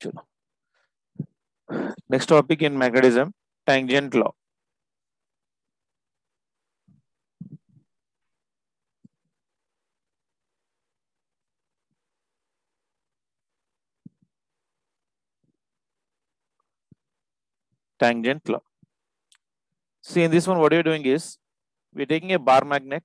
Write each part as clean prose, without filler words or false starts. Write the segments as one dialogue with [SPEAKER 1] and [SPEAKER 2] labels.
[SPEAKER 1] चलो next topic in magnetism, tangent law. Tangent law. See, in this one, what you're doing is we're taking a bar magnet.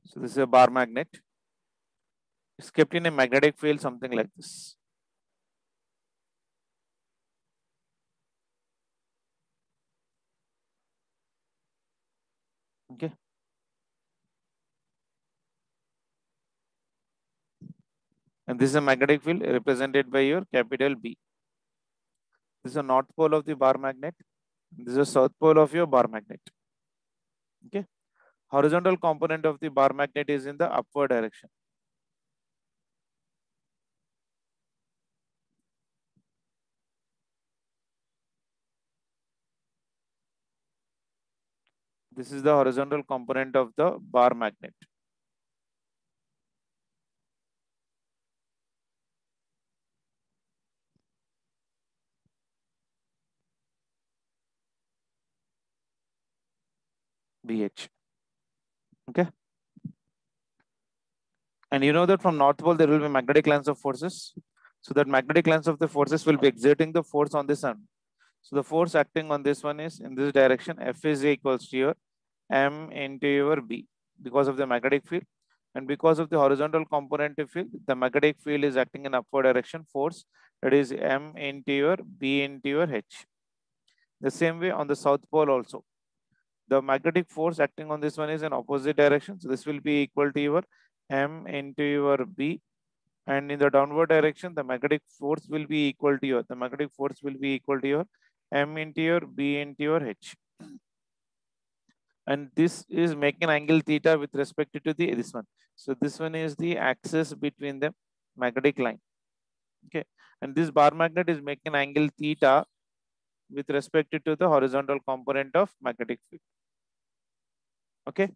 [SPEAKER 1] So this is a bar magnet. It's kept in a magnetic field, something like this. Okay. And this is a magnetic field represented by your capital B. This is the north pole of the bar magnet. This is the south pole of your bar magnet. Okay. Horizontal component of the bar magnet is in the upward direction. This is the horizontal component of the bar magnet. BH. Okay. And you know that from north pole there will be magnetic lines of forces. So that magnetic lines of the forces will be exerting the force on the sun. So the force acting on this one is in this direction. F is equals to your M into your B because of the magnetic field. And because of the horizontal component field, the magnetic field is acting in upward direction force, that is M into your B into your H. The same way on the south pole also. The magnetic force acting on this one is in opposite direction. So this will be equal to your M into your B. And in the downward direction, the magnetic force will be equal to your, M into your B into your H. And this is making angle theta with respect to this one. So this one is the axis between the magnetic line. Okay. And this bar magnet is making angle theta with respect to the horizontal component of magnetic field. Okay.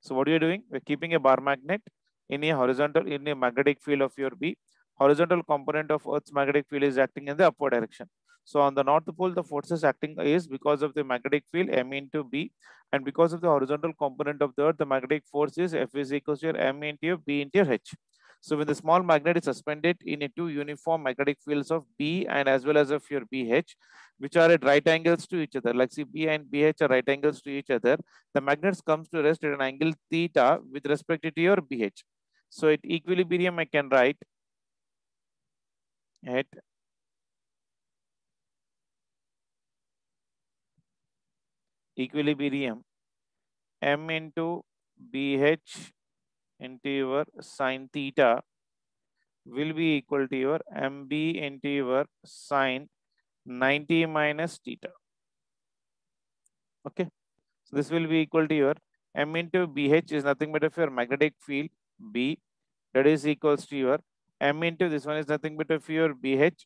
[SPEAKER 1] So what you're doing, we're keeping a bar magnet in a magnetic field of your B. Horizontal component of Earth's magnetic field is acting in the upward direction. So on the north pole, the forces acting is because of the magnetic field M into B, and because of the horizontal component of the Earth, the magnetic force is F is equals to your M into your B into your H. So when the small magnet is suspended in a two uniform magnetic fields of B and as well as of your BH, which are at right angles to each other, like see B and BH are right angles to each other, the magnets comes to rest at an angle theta with respect to your BH. So at equilibrium, I can write at equilibrium M into BH into your sine theta will be equal to your MB into your sine 90 minus theta. Okay. So this will be equal to your M into BH is nothing but of your magnetic field B, that is equals to your M into this one is nothing but of your BH.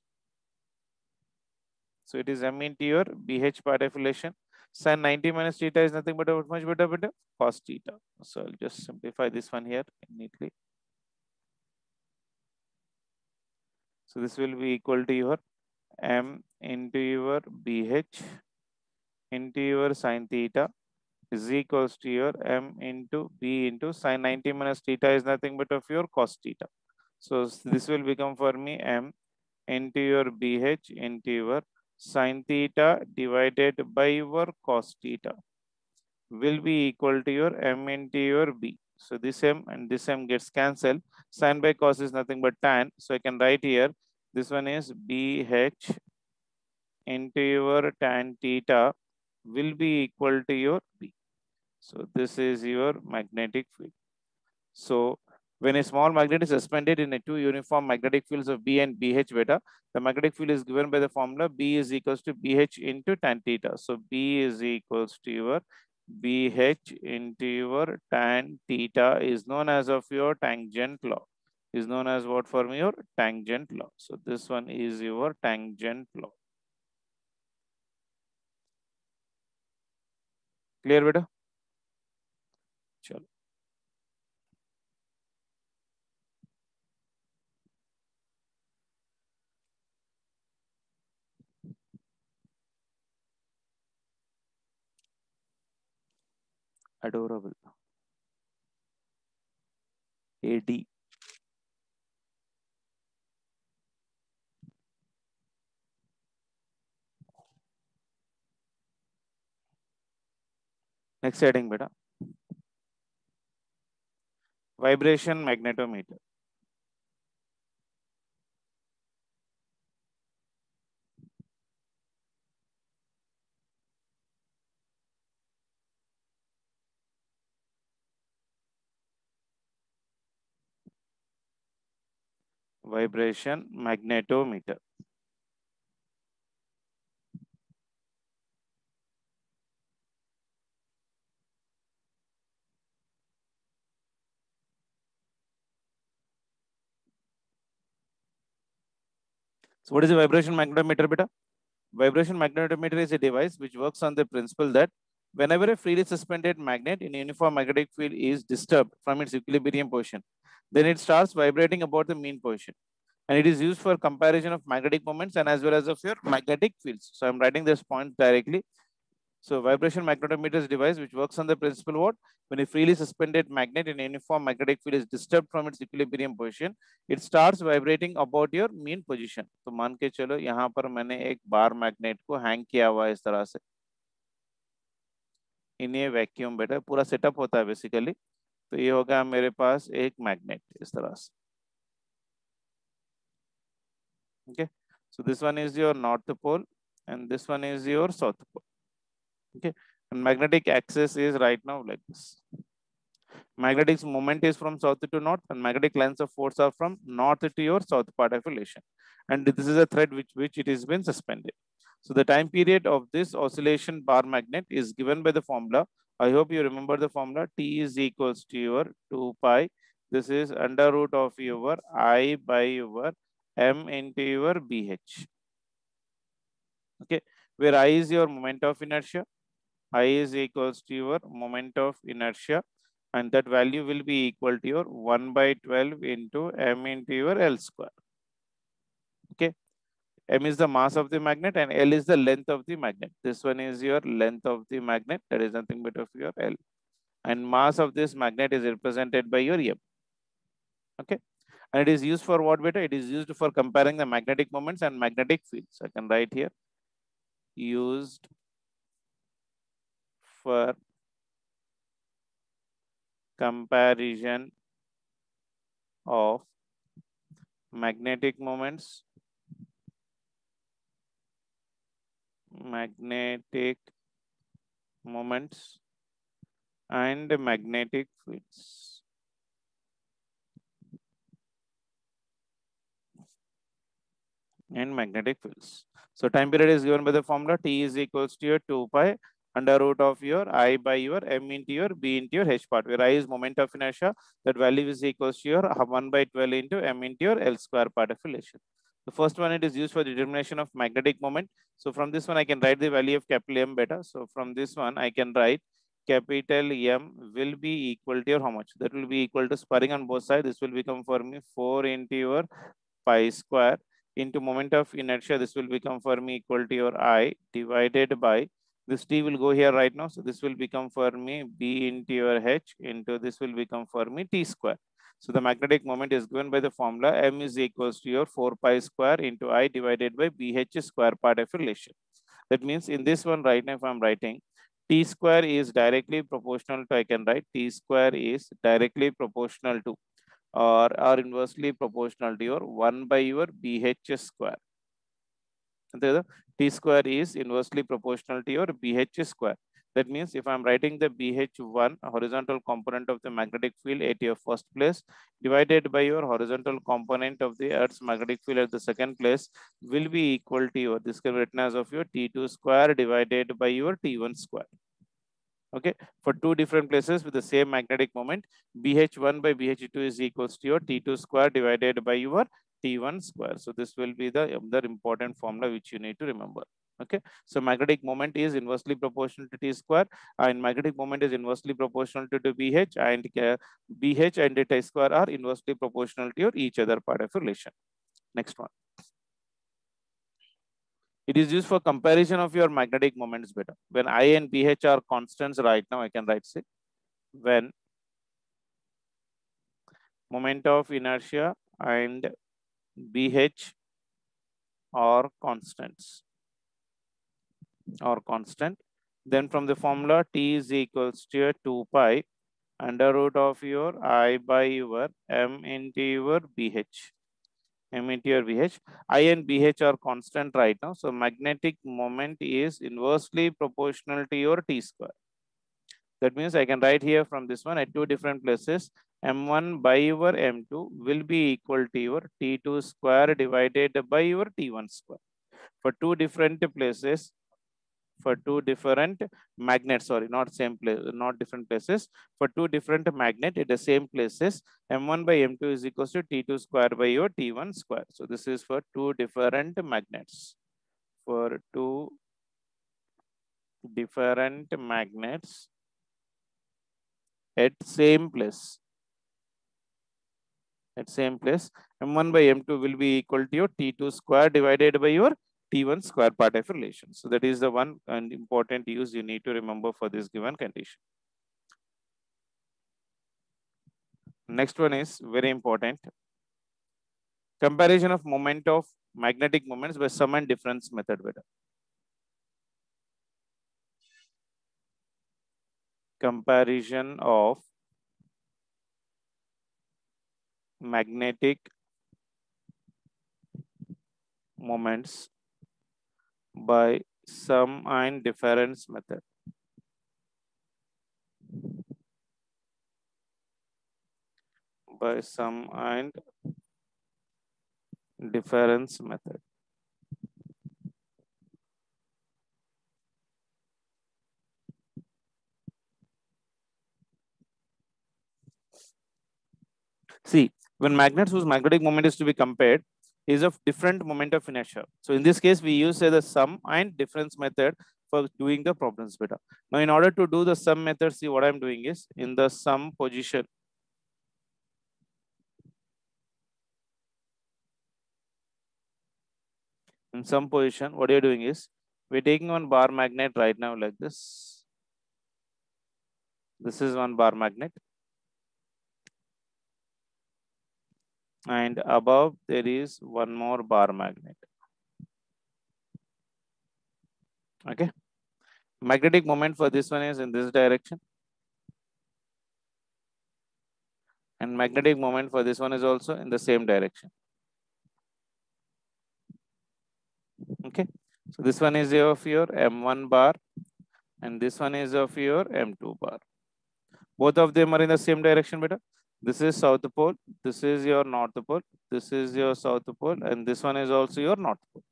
[SPEAKER 1] So it is M into your BH part of relation. Sin 90 minus theta is nothing but how much better cos theta. So I'll just simplify this one here neatly. So this will be equal to your M into your BH into your sin theta is equals to your M into B into sin 90 minus theta is nothing but of your cos theta. So this will become for me M into your BH into your sin theta divided by your cos theta will be equal to your M into your B. So this M and this M gets cancelled. Sin by cos is nothing but tan. So I can write here, this one is BH into your tan theta will be equal to your B. So this is your magnetic field. So when a small magnet is suspended in a two uniform magnetic fields of B and BH beta, the magnetic field is given by the formula B is equals to BH into tan theta. So B is equals to your BH into your tan theta is known as of your tangent law. Is known as what for me? Your tangent law. So this one is your tangent law. Clear बेटा? चलो adorable. AD. Next heading beta. Vibration magnetometer. Vibration magnetometer. So what is a vibration magnetometer beta? Vibration magnetometer is a device which works on the principle that whenever a freely suspended magnet in a uniform magnetic field is disturbed from its equilibrium position, then it starts vibrating about the mean position. And it is used for comparison of magnetic moments and as well as of your magnetic fields. So I'm writing this point directly. So vibration magnetometer is a device which works on the principle what? When a freely suspended magnet in a uniform magnetic field is disturbed from its equilibrium position, it starts vibrating about your mean position. तो मान के चलो यहाँ पर मैंने एक bar magnet को hang किया हुआ है इस तरह से इन ये वैक्यूम बेटा पूरा सेटअप होता है बेसिकली. तो ये होगा मेरे पास एक मैग्नेट इस तरह से. Okay, so this one is your north pole and this one is your south pole. Okay, and magnetic axis is right now like this. Magnetic moment is from south to north and magnetic lines of force are from north to your south part of relation. And this is a thread which it has been suspended. So the time period of this oscillation bar magnet is given by the formula. I hope you remember the formula. T is equals to your 2 pi. This is under root of your I by your M into your BH. Okay, where I is your moment of inertia. I is equals to your moment of inertia. And that value will be equal to your 1 by 12 into M into your L square. Okay. M is the mass of the magnet and L is the length of the magnet. This one is your length of the magnet. That is nothing but of your L. And mass of this magnet is represented by your M. Okay. And it is used for what beta? It is used for comparing the magnetic moments and magnetic fields. I can write here. Used for comparison of magnetic moments, and magnetic fields. And magnetic fields. So time period is given by the formula T is equals to your 2 pi under root of your I by your M into your B into your H part, where I is moment of inertia. That value is equals to your 1 by 12 into M into your L square part of relation. The first one, it is used for determination of magnetic moment. So from this one, I can write the value of capital M beta. So from this one, I can write capital M will be equal to your how much? That will be equal to squaring on both sides. This will become for me 4 into your pi square into moment of inertia. This will become for me equal to your I divided by this T will go here right now. So this will become for me B into your H into this will become for me T square. So the magnetic moment is given by the formula M is equals to your 4 pi square into I divided by BH square part of relation. That means in this one right now, if I'm writing T square is directly proportional to, I can write T square is directly proportional to or inversely proportional to your 1 by your BH square. The T square is inversely proportional to your BH square. That means if I'm writing the BH1 horizontal component of the magnetic field at your first place divided by your horizontal component of the Earth's magnetic field at the second place will be equal to your, this can be written as of your T2 square divided by your T1 square. Okay, for two different places with the same magnetic moment, BH1 by BH2 is equals to your T2 square divided by your T1 square. So this will be the other important formula which you need to remember. Okay, so magnetic moment is inversely proportional to T square, and magnetic moment is inversely proportional to BH, and BH and T square are inversely proportional to each other part of relation. Next one. It is used for comparison of your magnetic moments better. When I and BH are constants right now, I can write say when moment of inertia and BH are constants or constant, then from the formula T is equals to 2 pi under root of your I by your M into your BH. M into your BH. I and BH are constant right now. So magnetic moment is inversely proportional to your T square. That means I can write here from this one at two different places. M1 by your M2 will be equal to your T2 square divided by your T1 square. For two different places, for two different magnets, sorry, not same place, not different places. For two different magnet at the same places, M1 by M2 is equals to T2 square by your T1 square. So this is for two different magnets. For two different magnets at same place. At same place, M1 by M2 will be equal to your T2 square divided by your T1 square part of relation. So that is the one and important use you need to remember for this given condition. Next one is very important. Comparison of moment of magnetic moments by sum and difference method better. Comparison of magnetic moments by sum and difference method. By sum and difference method. See, when magnets whose magnetic moment is to be compared is of different moment of inertia. So in this case, we use the sum and difference method for doing the problems better. Now, in order to do the sum method, see what I'm doing is in the sum position. In sum position, what you're doing is we're taking one bar magnet right now like this. This is one bar magnet. And above there is one more bar magnet. Okay. Magnetic moment for this one is in this direction. And magnetic moment for this one is also in the same direction. Okay. So this one is of your M1 bar and this one is of your M2 bar. Both of them are in the same direction, beta. This is south pole, this is your north pole, this is your south pole, and this one is also your north pole.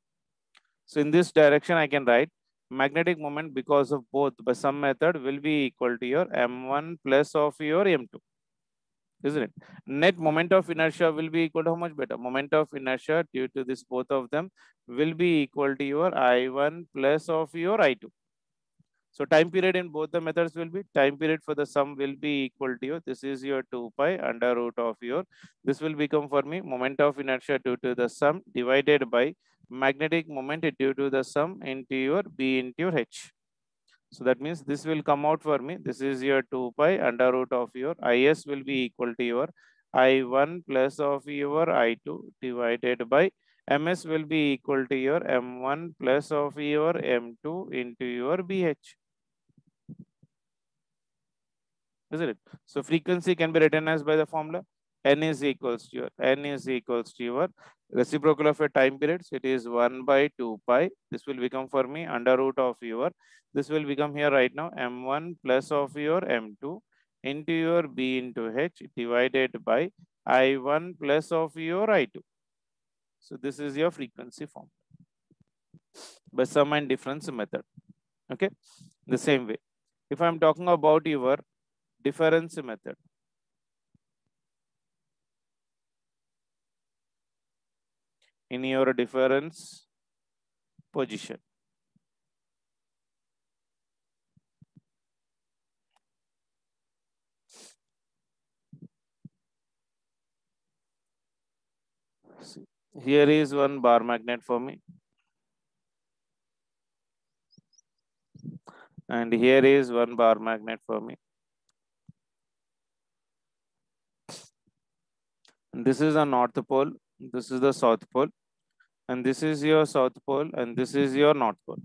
[SPEAKER 1] So in this direction, I can write magnetic moment because of both by some method will be equal to your M1 plus of your M2. Isn't it? Net moment of inertia will be equal to how much better? Moment of inertia due to this both of them will be equal to your I1 plus of your I2. So time period in both the methods will be time period for the sum will be equal to your, this is your 2 pi under root of your, this will become for me moment of inertia due to the sum divided by magnetic moment due to the sum into your B into your H. So that means this will come out for me. This is your 2 pi under root of your IS will be equal to your I1 plus of your I2 divided by MS will be equal to your M1 plus of your M2 into your BH. Isn't it? So frequency can be written as by the formula N is equals to your reciprocal of a time period. So it is 1 by 2 pi. This will become for me under root of your, this will become here right now M1 plus of your M2 into your B into H divided by I1 plus of your I2. So this is your frequency form by sum and difference method. Okay, the same way. If I'm talking about your difference method, in your difference position. See, here is one bar magnet for me, and here is one bar magnet for me. And this is a north pole, this is the south pole, and this is your south pole, and this is your north pole.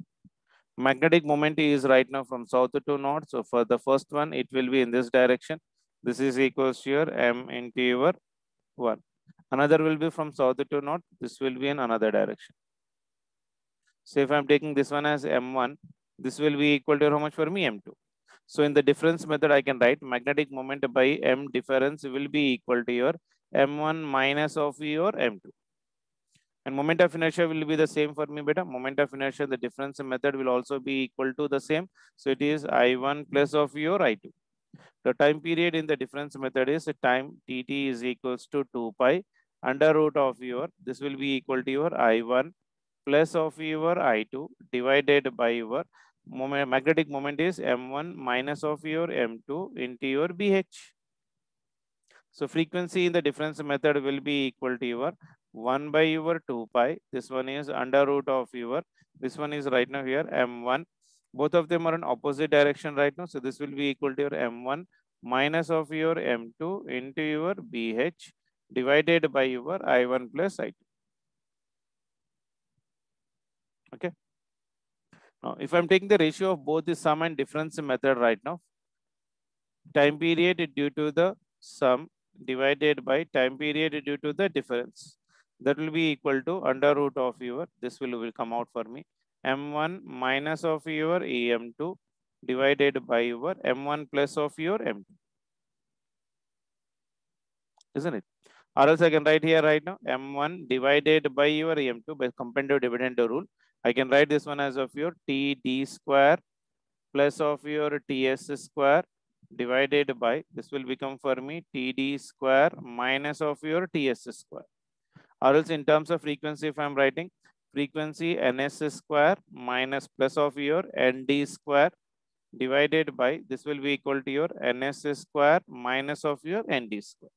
[SPEAKER 1] Magnetic moment is right now from south to north. So for the first one, it will be in this direction. This is equals to your m into your 1. Another will be from south to north. This will be in another direction. So if I'm taking this one as m1, this will be equal to how much for me? m2. So in the difference method, I can write magnetic moment by m difference will be equal to your m1 minus of your m2. And moment of inertia will be the same for me, beta. Moment of inertia, the difference method will also be equal to the same. So it is I1 plus of your I2. The time period in the difference method is time tt is equals to 2 pi under root of your, this will be equal to your I1 plus of your I2 divided by your moment, magnetic moment is M1 minus of your M2 into your BH. So frequency in the difference method will be equal to your 1 by your 2 pi. This one is under root of your, this one is right now here M1. Both of them are in opposite direction right now. So this will be equal to your M1 minus of your M2 into your BH divided by your I1 plus I2. Okay. Now, if I'm taking the ratio of both the sum and difference method right now, time period due to the sum divided by time period due to the difference, that will be equal to under root of your, this will come out for me, m1 minus of your em2 divided by your m1 plus of your m2, isn't it? Or else I can write here right now m1 divided by your em2 by comparative dividend rule. I can write this one as of your td square plus of your ts square divided by, this will become for me td square minus of your ts square. Or else in terms of frequency, if I'm writing frequency ns square minus plus of your nd square divided by, this will be equal to your ns square minus of your nd square.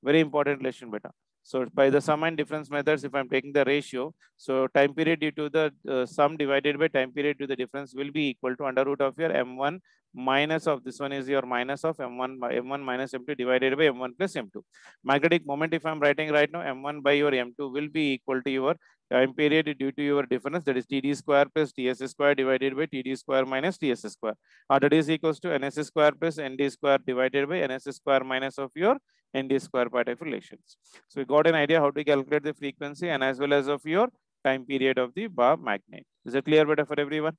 [SPEAKER 1] Very important relation, beta. So by the sum and difference methods, if I'm taking the ratio, so time period due to the sum divided by time period to the difference will be equal to under root of your m1 minus of, this one is your minus of m1 by m1 minus m2 divided by m1 plus m2. Magnetic moment, if I'm writing right now, m1 by your m2 will be equal to your time period due to your difference, that is td square plus ts square divided by td square minus ts square. That is equals to ns square plus nd square divided by ns square minus of your nd square part of relations. So we got an idea how to calculate the frequency and as well as of your time period of the bar magnet. Is it clear better for everyone?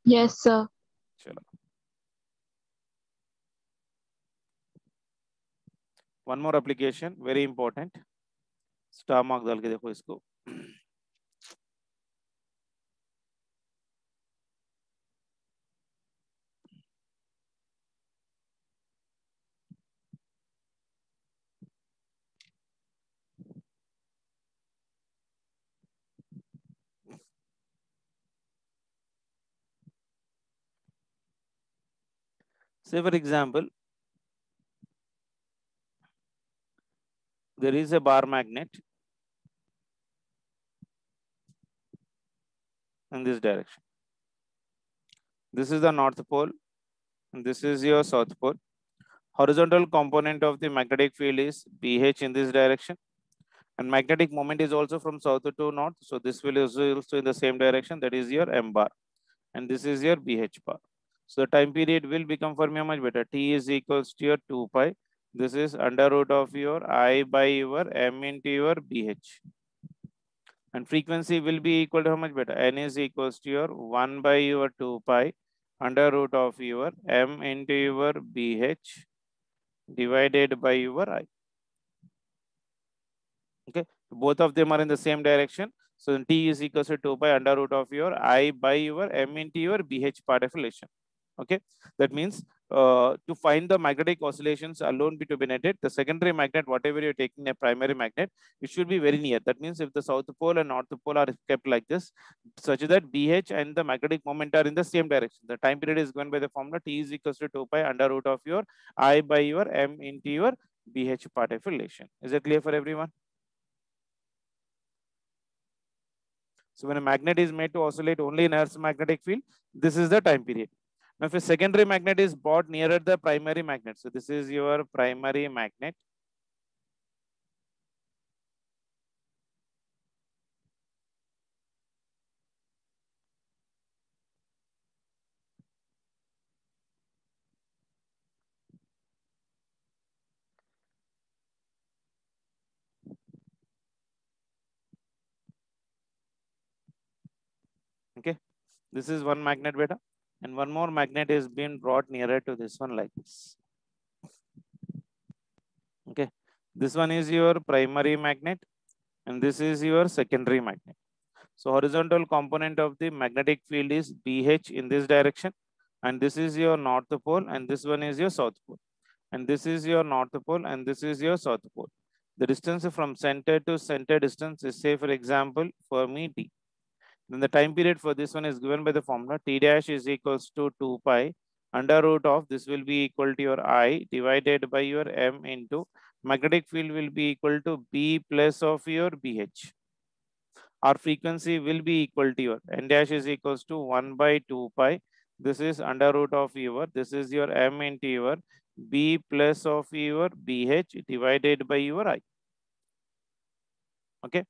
[SPEAKER 2] Yes, sir.
[SPEAKER 1] Chalo. One more application, very important. Star mark डाल के देखो इसको. Say for example, there is a bar magnet in this direction. This is the north pole and this is your south pole. Horizontal component of the magnetic field is BH in this direction, and magnetic moment is also from south to north. So this will also in the same direction, that is your M bar, and this is your BH bar. So the time period will become for me how much better? T is equals to your 2 pi. This is under root of your I by your M into your BH. And frequency will be equal to how much better? N is equals to your 1 by your 2 pi under root of your M into your BH divided by your I. Okay, both of them are in the same direction. So T is equals to 2 pi under root of your I by your M into your BH part of relation. Okay, that means to find the magnetic oscillations alone be to be netted, the secondary magnet, whatever you're taking a primary magnet, it should be very near. That means if the south pole and north pole are kept like this, such that BH and the magnetic moment are in the same direction, the time period is given by the formula T is equals to 2 pi under root of your I by your M into your BH part of relation. Is it clear for everyone? So when a magnet is made to oscillate only in Earth's magnetic field, this is the time period. Now, if a secondary magnet is brought nearer the primary magnet, so this is your primary magnet. Okay, this is one magnet beta, and one more magnet is being brought nearer to this one like this. Okay, this one is your primary magnet, and this is your secondary magnet. So horizontal component of the magnetic field is BH in this direction, and this is your north pole, and this one is your south pole, and this is your north pole, and this is your south pole. The distance from center to center distance is, say, for example, for me T. Then the time period for this one is given by the formula T dash is equals to 2 pi under root of, this will be equal to your I divided by your M into magnetic field will be equal to B plus of your BH. Our frequency will be equal to your N dash is equals to 1 by 2 pi. This is under root of your, this is your M into your B plus of your BH divided by your I. Okay.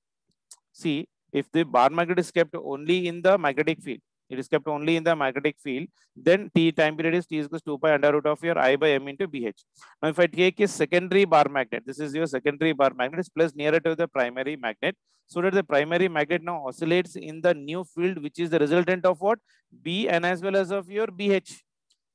[SPEAKER 1] See, if the bar magnet is kept only in the magnetic field, it is kept only in the magnetic field, then T time period is T is equals to 2 pi under root of your I by M into BH. Now, if I take a secondary bar magnet, this is your secondary bar magnet, is placed nearer to the primary magnet, so that the primary magnet now oscillates in the new field, which is the resultant of what? B and as well as of your BH.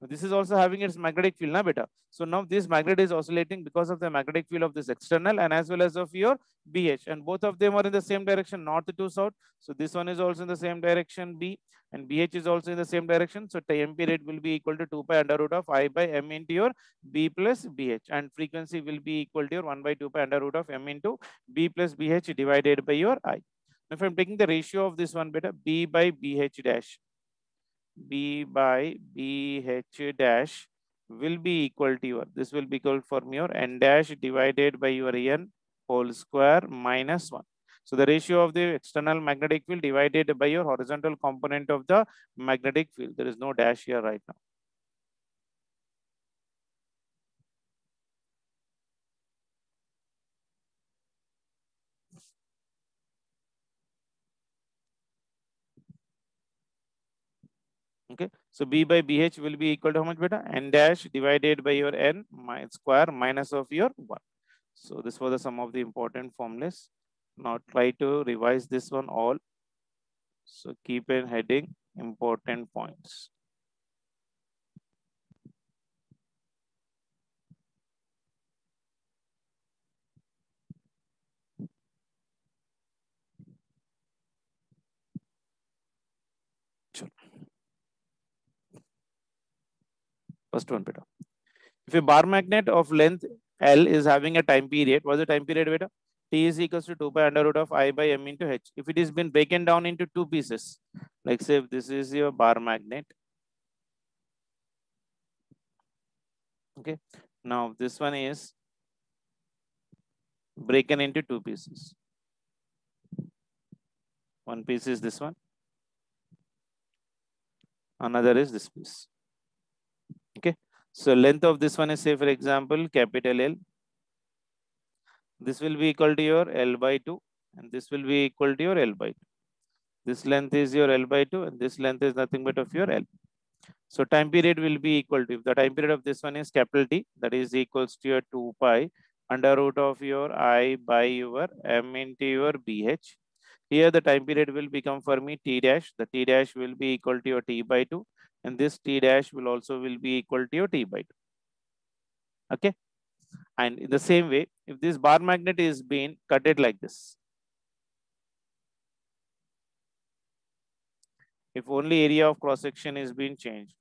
[SPEAKER 1] This is also having its magnetic field, na beta. So now this magnet is oscillating because of the magnetic field of this external and as well as of your BH, and both of them are in the same direction, north to south. So this one is also in the same direction B, and BH is also in the same direction. So time period will be equal to 2 pi under root of I by M into your B plus BH, and frequency will be equal to your 1 by 2 pi under root of M into B plus BH divided by your I. Now, if I'm taking the ratio of this one beta, B by BH dash, B by BH dash will be equal to your, this will be equal for your N dash divided by your N whole square minus 1. So the ratio of the external magnetic field divided by your horizontal component of the magnetic field. There is no dash here right now. Okay, so B by BH will be equal to how much beta? N dash divided by your N square minus of your 1. So this was the sum of the important formulas. Now try to revise this one all. So keep a heading important points. First one beta. If a bar magnet of length L is having a time period, what's the time period beta? T is equals to 2 pi under root of I by M into H. If it is been broken down into two pieces, like say if this is your bar magnet. Okay. Now this one is broken into two pieces. One piece is this one. Another is this piece. Okay. So length of this one is, say for example, capital L. This will be equal to your L by 2, and this will be equal to your L by 2. This length is your L by 2, and this length is nothing but of your L. So time period will be equal to, if the time period of this one is capital T, that is equals to your 2 pi under root of your I by your M into your BH. Here the time period will become for me T dash. The T dash will be equal to your T by 2, and this T dash will also will be equal to your T by 2. Okay. And in the same way, if this bar magnet is being cutted like this, if only area of cross section is being changed,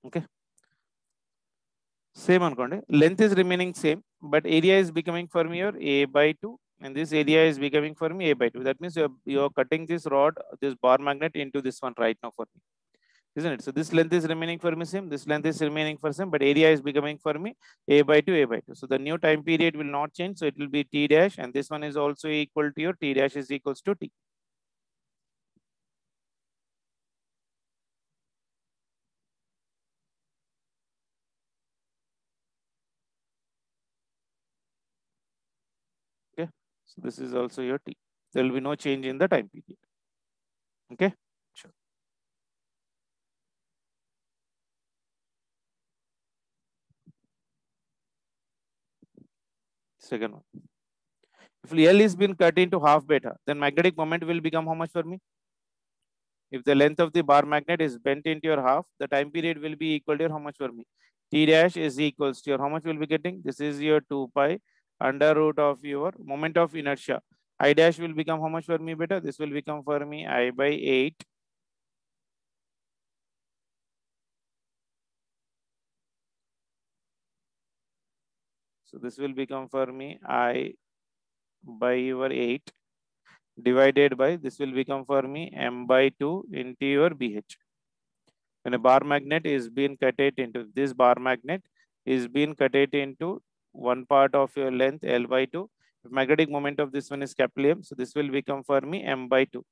[SPEAKER 1] Okay, same అనుకోండి, length is remaining same, but area is becoming for me your a by 2, and this area is becoming for me a by 2. That means you're cutting this rod, this bar magnet into this one right now for me, isn't it? So this length is remaining for me same, this length is remaining for same, but area is becoming for me a by 2, a by 2. So the new time period will not change, so it will be t dash, and this one is also equal to your t dash is equals to t. Okay, so this is also your t. There will be no change in the time period. Okay, sure. Second one, if L is been cut into half beta, then magnetic moment will become how much for me? If the length of the bar magnet is bent into your half, the time period will be equal to your how much for me? T dash is equals to your how much will be getting? This is your 2 pi under root of your moment of inertia. I dash will become how much for me beta? This will become for me I by 8. So this will become for me I by your 8 divided by, this will become for me m by 2 into your BH. When a bar magnet is being cut it into, this bar magnet is being cut it into one part of your length L by 2. Magnetic moment of this one is capital M, so this will become for me M by 2.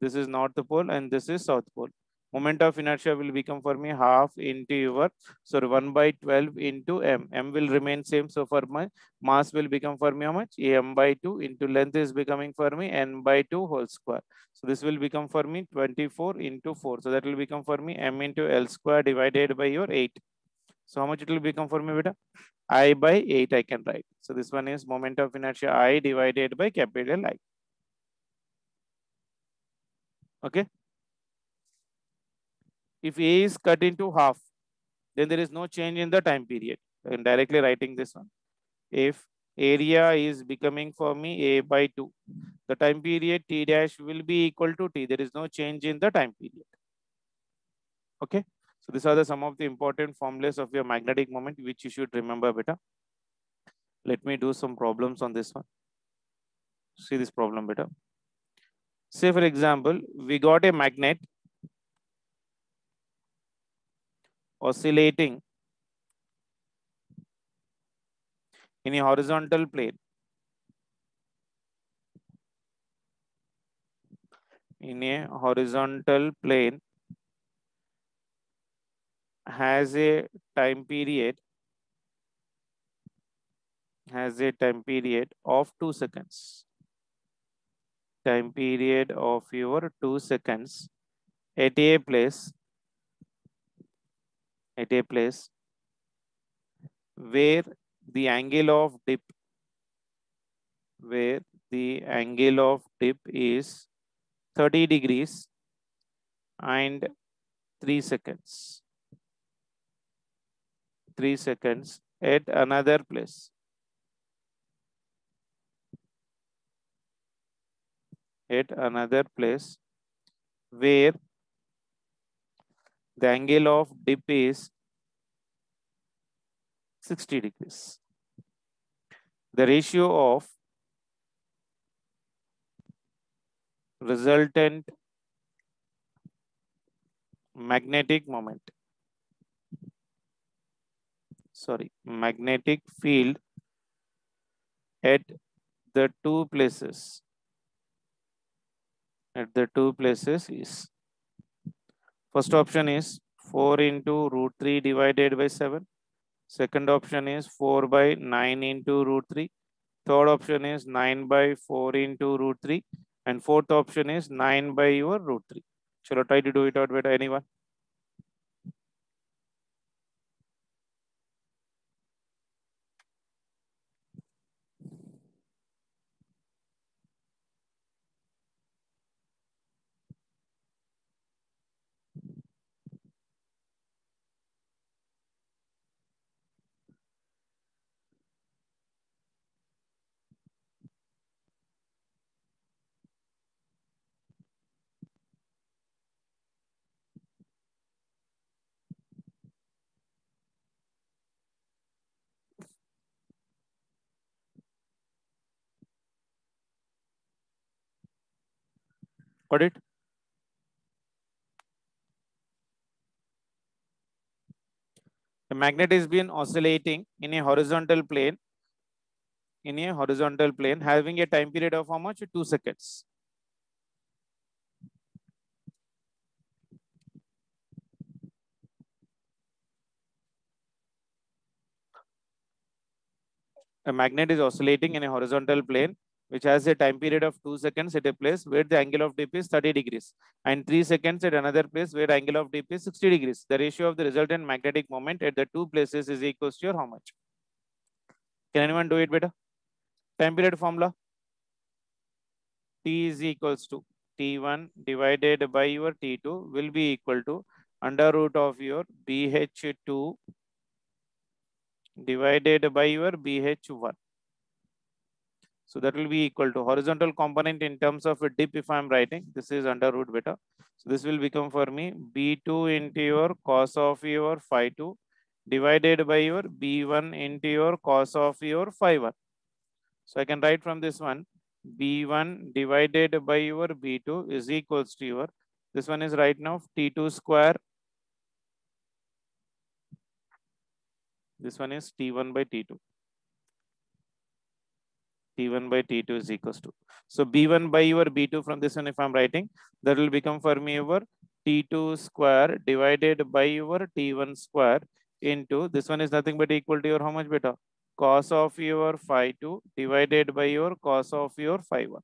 [SPEAKER 1] This is north pole and this is south pole. Moment of inertia will become for me half into your, so 1 by 12 into M. M will remain same, so for my mass will become for me how much? M by 2 into length is becoming for me N by 2 whole square. So this will become for me 24 into 4. So that will become for me m into L square divided by your 8. So how much it will become for me beta? I by 8 I can write. So this one is moment of inertia I divided by capital I. Okay. If A is cut into half, then there is no change in the time period. I'm directly writing this one. If area is becoming for me A by 2, the time period T dash will be equal to T. There is no change in the time period. Okay. So these are the some of the important formulas of your magnetic moment, which you should remember better. Let me do some problems on this one. See this problem better. Say for example, we got a magnet oscillating in a horizontal plane. In a horizontal plane has a time period of 2 seconds. Time period of your 2 seconds at a place where the angle of dip is 30 degrees and 3 seconds. 3 seconds at another place. At another place where the angle of dip is 60 degrees. The ratio of resultant magnetic moment, magnetic field at the two places is, first option is 4 into root 3 divided by 7. Second option is 4 by 9 into root 3. Third option is 9 by 4 into root 3. And fourth option is 9 by your root 3. Shall I try to do it out with anyone? Got it? The magnet is been oscillating in a horizontal plane, having a time period of how much? 2 seconds. A magnet is oscillating in a horizontal plane which has a time period of 2 seconds at a place where the angle of dip is 30 degrees and 3 seconds at another place where angle of dip is 60 degrees. The ratio of the resultant magnetic moment at the two places is equal to your how much? Can anyone do it better? Time period formula. T is equals to T1 divided by your T2 will be equal to under root of your BH2 divided by your BH1. So that will be equal to horizontal component in terms of a dip. If I'm writing, this is under root beta. So this will become for me B2 into your cos of your phi 2 divided by your B1 into your cos of your phi 1. So I can write from this one B1 divided by your B2 is equals to your, this one is right now T2 square. This one is T1 by T2. T1 by T2 is equals to. So B1 by your B2 from this one, if I'm writing, that will become for me your T2 square divided by your T1 square into, this one is nothing but equal to your how much beta? Cos of your phi 2 divided by your cos of your phi 1.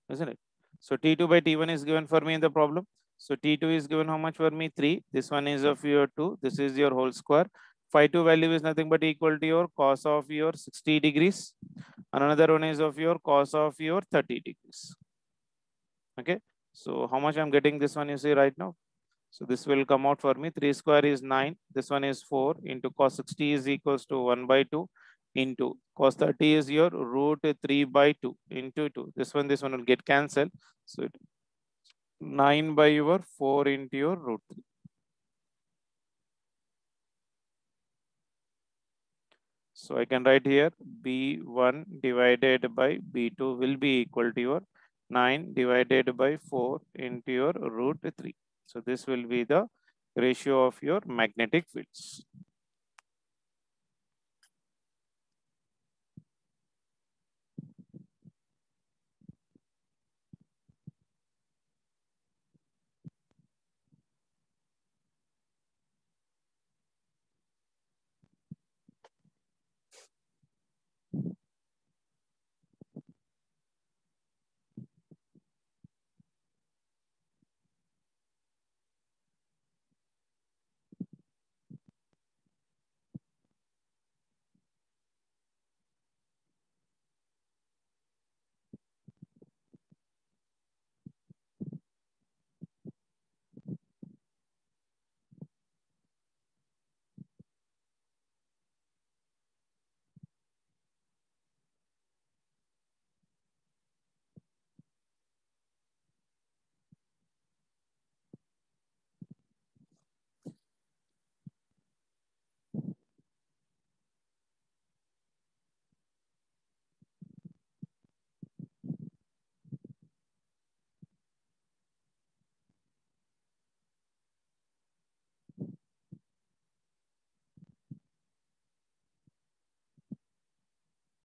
[SPEAKER 1] Isn't it? So T2 by T1 is given for me in the problem. So T2 is given how much for me? 3. This one is of your 2. This is your whole square. Phi 2 value is nothing but equal to your cos of your 60 degrees. And another one is of your cos of your 30 degrees. Okay. So how much I'm getting this one you see right now? So this will come out for me. 3 square is 9. This one is 4 into cos 60 is equals to 1 by 2 into cos 30 is your root 3 by 2 into 2. This one will get cancelled. So it 9 by your 4 into your root 3. So I can write here B1 divided by B2 will be equal to your 9 divided by 4 into your root 3. So this will be the ratio of your magnetic fields.